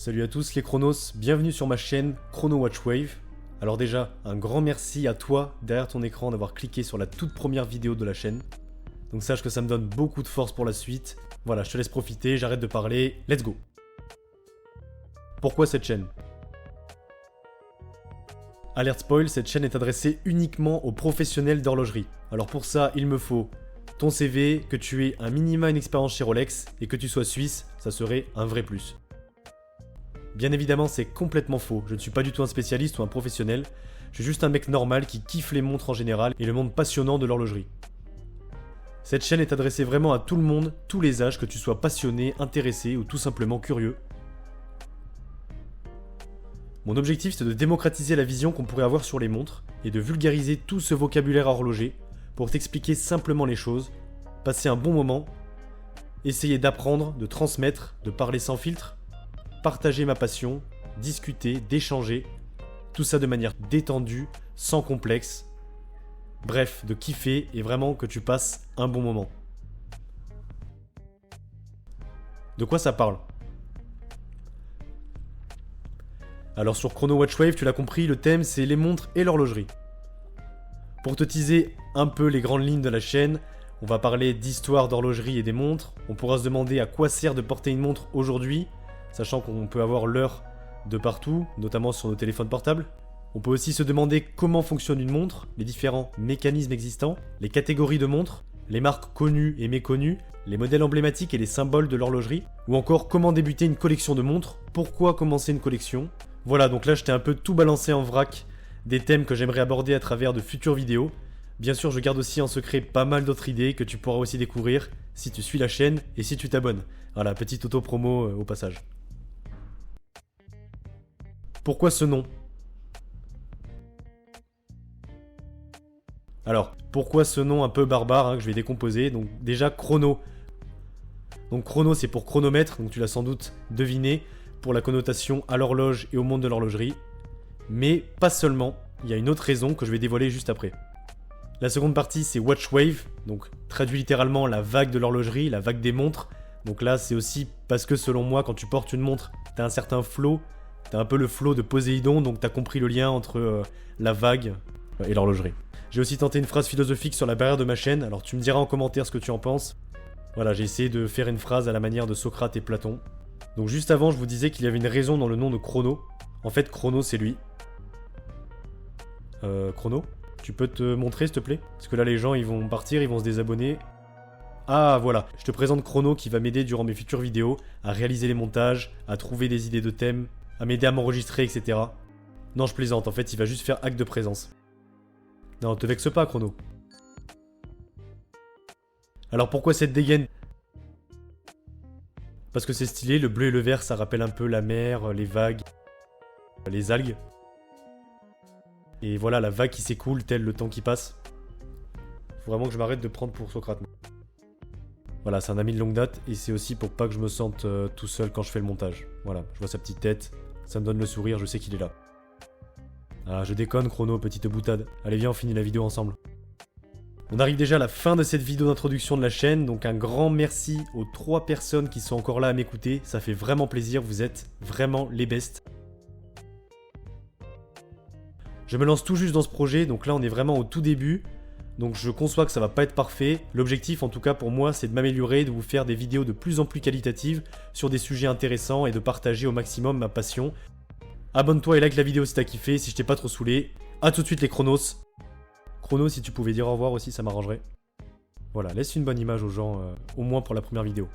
Salut à tous les Chronos, bienvenue sur ma chaîne Chrono Watch Wave. Alors déjà, un grand merci à toi derrière ton écran d'avoir cliqué sur la toute première vidéo de la chaîne. Donc sache que ça me donne beaucoup de force pour la suite. Voilà, je te laisse profiter, j'arrête de parler, let's go. Pourquoi cette chaîne? Alerte spoil, cette chaîne est adressée uniquement aux professionnels d'horlogerie. Alors pour ça, il me faut ton CV, que tu aies un minima une expérience chez Rolex et que tu sois suisse, ça serait un vrai plus. Bien évidemment, c'est complètement faux, je ne suis pas du tout un spécialiste ou un professionnel, je suis juste un mec normal qui kiffe les montres en général et le monde passionnant de l'horlogerie. Cette chaîne est adressée vraiment à tout le monde, tous les âges, que tu sois passionné, intéressé ou tout simplement curieux. Mon objectif, c'est de démocratiser la vision qu'on pourrait avoir sur les montres et de vulgariser tout ce vocabulaire horloger pour t'expliquer simplement les choses, passer un bon moment, essayer d'apprendre, de transmettre, de parler sans filtre, partager ma passion, discuter, d'échanger, tout ça de manière détendue, sans complexe. Bref, de kiffer et vraiment que tu passes un bon moment. De quoi ça parle? Alors sur Chrono Watch Wave, tu l'as compris, le thème c'est les montres et l'horlogerie. Pour te teaser un peu les grandes lignes de la chaîne, on va parler d'histoire d'horlogerie et des montres. On pourra se demander à quoi sert de porter une montre aujourd'hui, sachant qu'on peut avoir l'heure de partout, notamment sur nos téléphones portables. On peut aussi se demander comment fonctionne une montre, les différents mécanismes existants, les catégories de montres, les marques connues et méconnues, les modèles emblématiques et les symboles de l'horlogerie, ou encore comment débuter une collection de montres, pourquoi commencer une collection. Voilà, donc là je t'ai un peu tout balancé en vrac des thèmes que j'aimerais aborder à travers de futures vidéos. Bien sûr, je garde aussi en secret pas mal d'autres idées que tu pourras aussi découvrir si tu suis la chaîne et si tu t'abonnes. Voilà, petite auto-promo au passage. Pourquoi ce nom? Alors, pourquoi ce nom un peu barbare que je vais décomposer? Donc déjà, chrono. Donc chrono, c'est pour chronomètre, donc tu l'as sans doute deviné, pour la connotation à l'horloge et au monde de l'horlogerie. Mais pas seulement, il y a une autre raison que je vais dévoiler juste après. La seconde partie, c'est Watch Wave, donc traduit littéralement la vague de l'horlogerie, la vague des montres. Donc là, c'est aussi parce que selon moi, quand tu portes une montre, t'as un certain flow, t'as un peu le flow de Poséidon, donc t'as compris le lien entre la vague et l'horlogerie. J'ai aussi tenté une phrase philosophique sur la barrière de ma chaîne, alors tu me diras en commentaire ce que tu en penses. Voilà, j'ai essayé de faire une phrase à la manière de Socrate et Platon. Donc juste avant, je vous disais qu'il y avait une raison dans le nom de Chrono. En fait, Chrono, c'est lui. Chrono, tu peux te montrer s'il te plaît? Parce que là, les gens, ils vont partir, ils vont se désabonner. Ah, voilà, je te présente Chrono qui va m'aider durant mes futures vidéos à réaliser les montages, à trouver des idées de thèmes, à m'aider à m'enregistrer, etc. Non, je plaisante, en fait, il va juste faire acte de présence. Non, te vexe pas, Chrono. Alors pourquoi cette dégaine? Parce que c'est stylé, le bleu et le vert, ça rappelle un peu la mer, les vagues, les algues. Et voilà, la vague qui s'écoule, tel le temps qui passe. Faut vraiment que je m'arrête de prendre pour Socrate. Voilà, c'est un ami de longue date, et c'est aussi pour pas que je me sente tout seul quand je fais le montage. Voilà, je vois sa petite tête, ça me donne le sourire, je sais qu'il est là. Ah, je déconne, Chrono, petite boutade. Allez, viens, on finit la vidéo ensemble. On arrive déjà à la fin de cette vidéo d'introduction de la chaîne, donc un grand merci aux 3 personnes qui sont encore là à m'écouter. Ça fait vraiment plaisir, vous êtes vraiment les bestes. Je me lance tout juste dans ce projet, donc là on est vraiment au tout début. Donc je conçois que ça va pas être parfait. L'objectif en tout cas pour moi c'est de m'améliorer, de vous faire des vidéos de plus en plus qualitatives sur des sujets intéressants et de partager au maximum ma passion. Abonne-toi et like la vidéo si t'as kiffé, si je t'ai pas trop saoulé. A tout de suite les Chronos. Chrono, si tu pouvais dire au revoir aussi, ça m'arrangerait. Voilà, laisse une bonne image aux gens, au moins pour la première vidéo.